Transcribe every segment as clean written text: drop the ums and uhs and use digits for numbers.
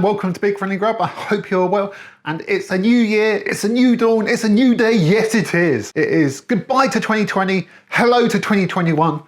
and welcome to Big Friendly Grub. I hope you're well, and it's a new year, it's a new dawn, it's a new day. Yes, it is. It is goodbye to 2020, hello to 2021.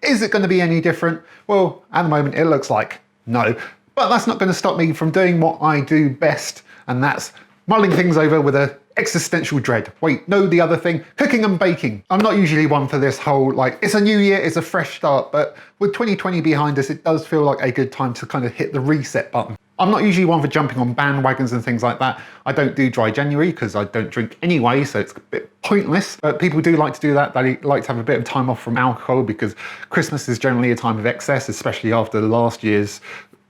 Is it going to be any different? Well, at the moment it looks like no, but that's not going to stop me from doing what I do best, and that's mulling things over with a existential dread. Wait, no, the other thing, cooking and baking. I'm not usually one for this whole, like, it's a new year, it's a fresh start, but with 2020 behind us, it does feel like a good time to kind of hit the reset button. I'm not usually one for jumping on bandwagons and things like that. I don't do dry January because I don't drink anyway, so it's a bit pointless. But people do like to do that. They like to have a bit of time off from alcohol because Christmas is generally a time of excess, especially after last year's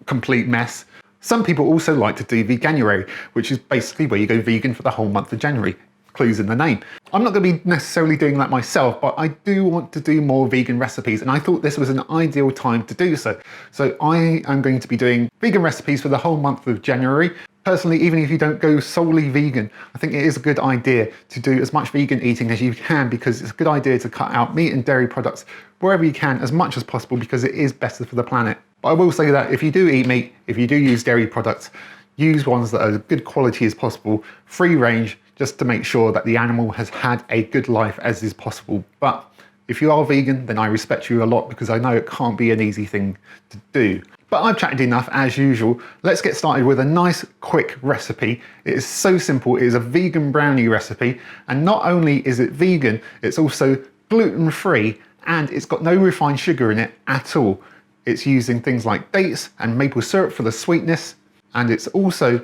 complete mess. Some people also like to do Veganuary, which is basically where you go vegan for the whole month of January. Clues in the name. I'm not going to be necessarily doing that myself, but I do want to do more vegan recipes, and I thought this was an ideal time to do so. So I am going to be doing vegan recipes for the whole month of January. Personally, even if you don't go solely vegan, I think it is a good idea to do as much vegan eating as you can, because it's a good idea to cut out meat and dairy products wherever you can as much as possible, because it is better for the planet. But I will say that if you do eat meat, if you do use dairy products, use ones that are as good quality as possible, free range, just to make sure that the animal has had a good life as is possible. But if you are vegan, then I respect you a lot, because I know it can't be an easy thing to do. But I've chatted enough as usual. Let's get started with a nice quick recipe. It is so simple. It is a vegan brownie recipe. And not only is it vegan, it's also gluten-free, and it's got no refined sugar in it at all. It's using things like dates and maple syrup for the sweetness. And it's also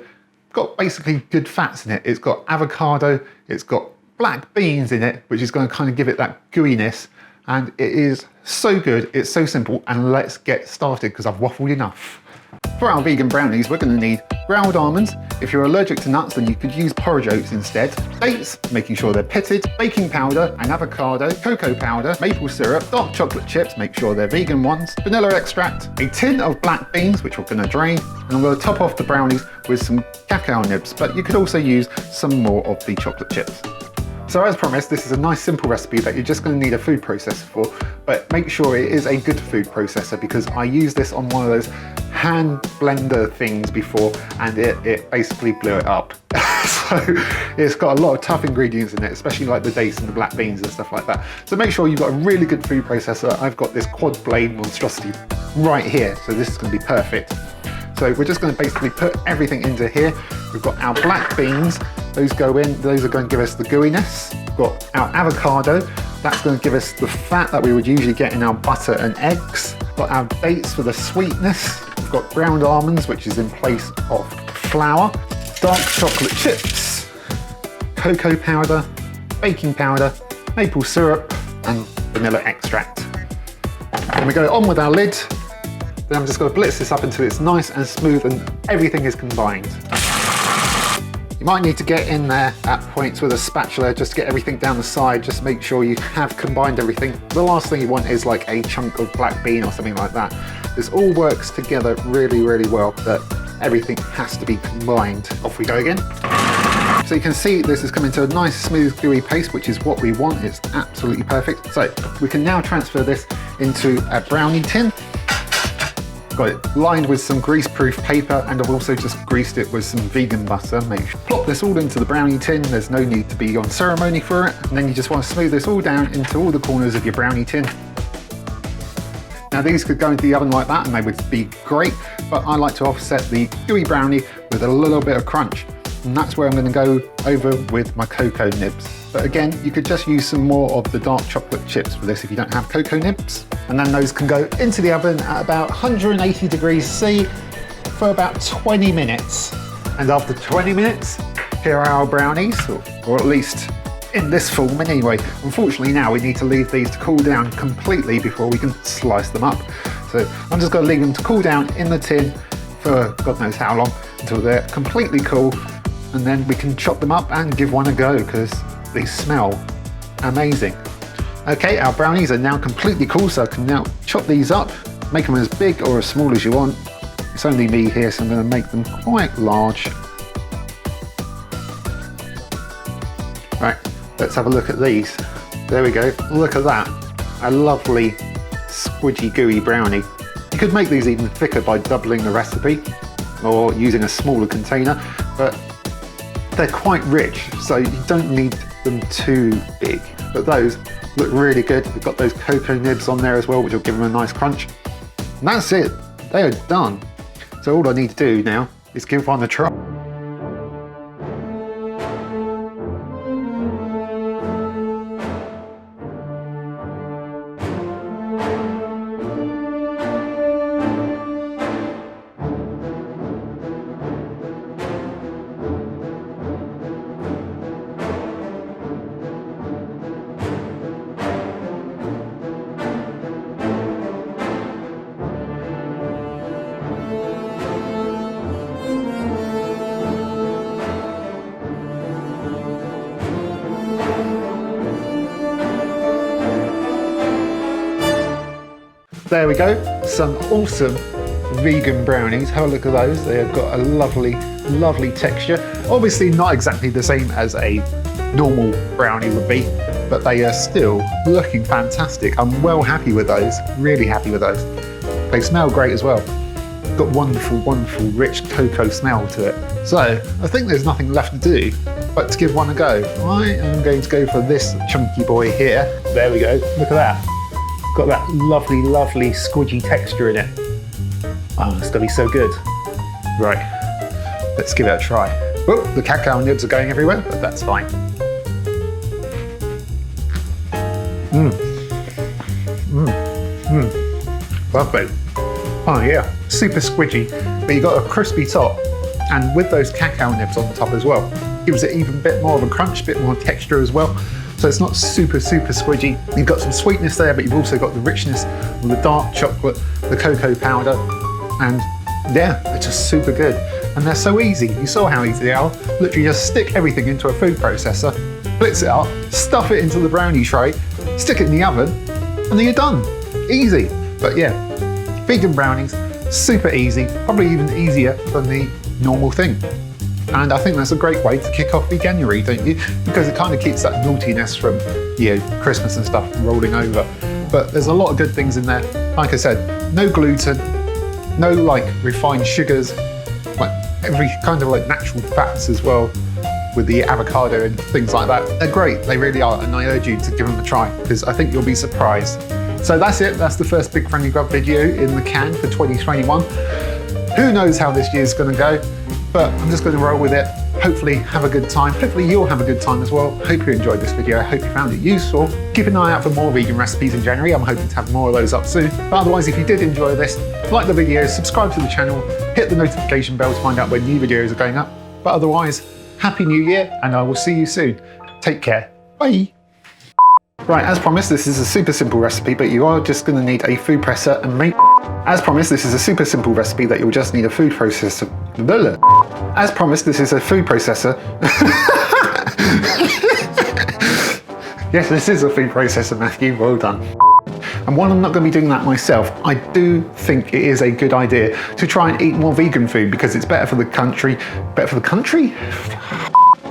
got basically good fats in it. It's got avocado, it's got black beans in it, which is going to kind of give it that gooiness. And it is so good, it's so simple, and let's get started because I've waffled enough. For our vegan brownies, we're going to need ground almonds. If you're allergic to nuts, then you could use porridge oats instead. Dates, making sure they're pitted, baking powder and avocado, cocoa powder, maple syrup, dark chocolate chips, make sure they're vegan ones, vanilla extract, a tin of black beans, which we're going to drain, and I'm going to top off the brownies with some cacao nibs, but you could also use some more of the chocolate chips. So as promised, this is a nice simple recipe that you're just going to need a food processor for, but make sure it is a good food processor, because I used this on one of those hand blender things before and it basically blew it up. So it's got a lot of tough ingredients in it, especially like the dates and the black beans and stuff like that. So make sure you've got a really good food processor. I've got this quad blade monstrosity right here, so this is going to be perfect. So we're just going to basically put everything into here. We've got our black beans, those go in, those are going to give us the gooiness. We've got our avocado, that's going to give us the fat that we would usually get in our butter and eggs. We've got our dates for the sweetness. We've got ground almonds, which is in place of flour. Dark chocolate chips, cocoa powder, baking powder, maple syrup, and vanilla extract. Then we go on with our lid. Then I'm just going to blitz this up until it's nice and smooth and everything is combined. You might need to get in there at points with a spatula just to get everything down the side. Just make sure you have combined everything. The last thing you want is like a chunk of black bean or something like that. This all works together really, really well, that everything has to be combined. Off we go again. So you can see this is coming to a nice smooth gooey paste, which is what we want. It's absolutely perfect. So we can now transfer this into a brownie tin. Got it lined with some grease-proof paper, and I've also just greased it with some vegan butter. Plop this all into the brownie tin. There's no need to be on ceremony for it. And then you just want to smooth this all down into all the corners of your brownie tin. Now these could go into the oven like that and they would be great, but I like to offset the gooey brownie with a little bit of crunch. And that's where I'm going to go over with my cocoa nibs. But again, you could just use some more of the dark chocolate chips for this if you don't have cocoa nibs. And then those can go into the oven at about 180 degrees C for about 20 minutes. And after 20 minutes, here are our brownies, or at least in this form anyway. Unfortunately now we need to leave these to cool down completely before we can slice them up. So I'm just going to leave them to cool down in the tin for God knows how long, until they're completely cool, and then we can chop them up and give one a go, because they smell amazing. Okay, our brownies are now completely cool, so I can now chop these up, make them as big or as small as you want. It's only me here, so I'm going to make them quite large. Right, let's have a look at these. There we go, look at that. A lovely squidgy gooey brownie. You could make these even thicker by doubling the recipe. or using a smaller container, but they're quite rich, so you don't need them too big. But those look really good. We've got those cocoa nibs on there as well, which will give them a nice crunch. And that's it, they are done. So all I need to do now is give one a try. There we go, some awesome vegan brownies. Have a look at those. They have got a lovely, lovely texture. Obviously not exactly the same as a normal brownie would be, but they are still looking fantastic. I'm well happy with those, really happy with those. They smell great as well. Got wonderful, wonderful, rich cocoa smell to it. So I think there's nothing left to do but to give one a go. I am going to go for this chunky boy here. There we go, look at that. Got that lovely, lovely squidgy texture in it. Oh, it's gonna be so good. Right, let's give it a try. Oh, the cacao nibs are going everywhere, but that's fine. Lovely. Oh yeah, super squidgy, but you got a crispy top, and with those cacao nibs on the top as well, gives it even a bit more of a crunch, a bit more texture as well. So it's not super, super squidgy. You've got some sweetness there, but you've also got the richness of the dark chocolate, the cocoa powder, and yeah, it's just super good. And they're so easy. You saw how easy they are. Literally just stick everything into a food processor, blitz it up, stuff it into the brownie tray, stick it in the oven, and then you're done. Easy. But yeah, vegan brownies, super easy, probably even easier than the normal thing. And I think that's a great way to kick off Veganuary, don't you? Because it kind of keeps that naughtiness from, you know, Christmas and stuff rolling over. But there's a lot of good things in there. Like I said, no gluten, no like refined sugars, like every kind of like natural fats as well with the avocado and things like that. They're great, they really are. And I urge you to give them a try because I think you'll be surprised. So that's it. That's the first Big Friendly Grub video in the can for 2021. Who knows how this year's gonna go? But I'm just going to roll with it. Hopefully have a good time. Hopefully you'll have a good time as well. Hope you enjoyed this video. I hope you found it useful. Keep an eye out for more vegan recipes in January. I'm hoping to have more of those up soon. But otherwise, if you did enjoy this, like the video, subscribe to the channel, hit the notification bell to find out when new videos are going up. But otherwise, Happy New Year, and I will see you soon. Take care. Bye. Right, as promised, this is a super simple recipe, but you are just going to need a food presser and make. As promised, this is a super simple recipe that you'll just need a food processor. As promised, this is a food processor. Yes, this is a food processor, Matthew. Well done. And while I'm not going to be doing that myself, I do think it is a good idea to try and eat more vegan food because it's better for the country. Better for the country?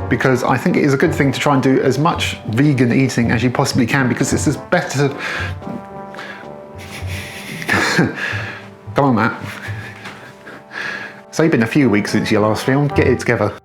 Because I think it is a good thing to try and do as much vegan eating as you possibly can because this is better. Come on, Matt. It's only been a few weeks since your last film. Get it together.